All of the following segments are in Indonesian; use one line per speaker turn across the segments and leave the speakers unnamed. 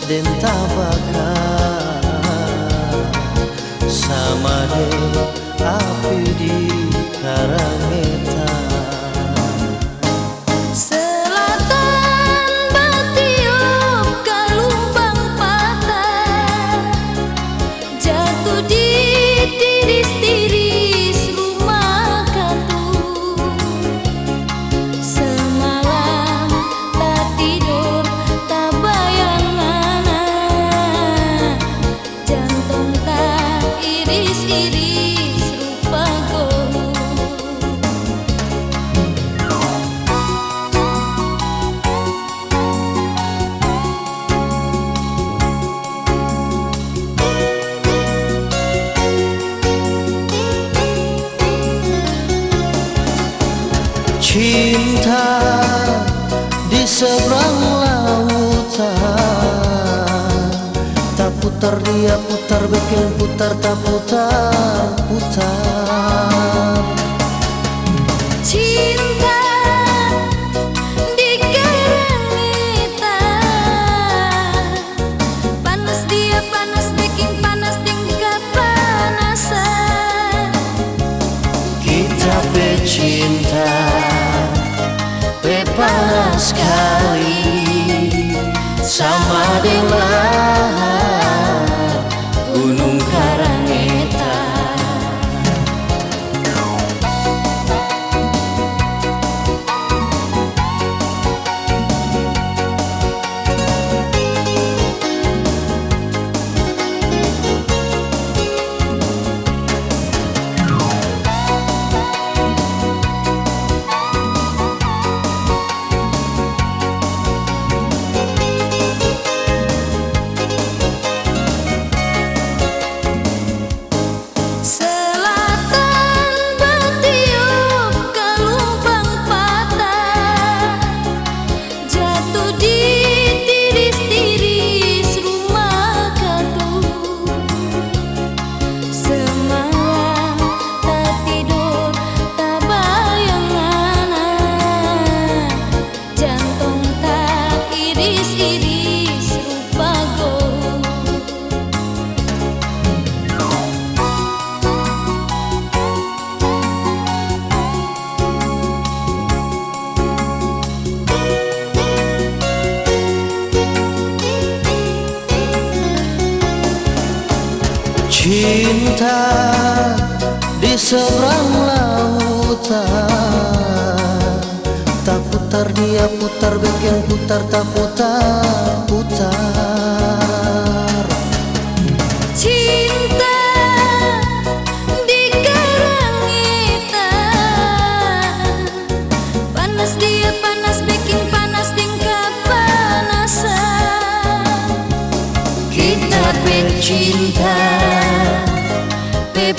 den tabakar sama de api di Karangetan. Cinta di seberang lautan, tak putar dia putar, bikin putar tak putar putar.
Cinta di Karangetan, panas dia panas, bikin panas tingkat panasan.
Kita bercinta panas sekali sama dengan Gunung Karangetan. Cinta di seberang lautan, tak putar dia putar, bikin putar tak putar putar.
Cinta di Karangetan, panas dia panas, bikin panas tingkat panasan.
Kita bercinta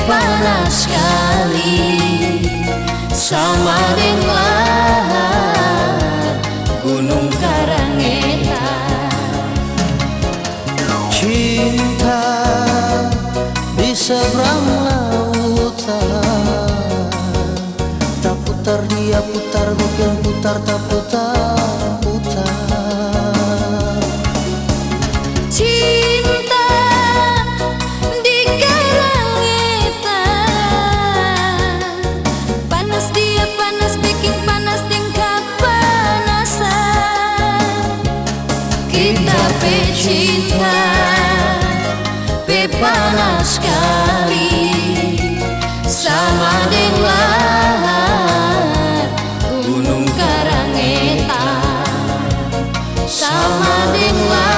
panas sekali sama dengan Gunung Karangetan. Cinta di seberang lautan, tak putar dia putar, bikin putar tak putar putar.
Cinta di Karangetan, panas dia panas, bikin panas tingkat panasan.
Kita bercinta panas sekali sama dengan Gunung Karangetan, sama dengan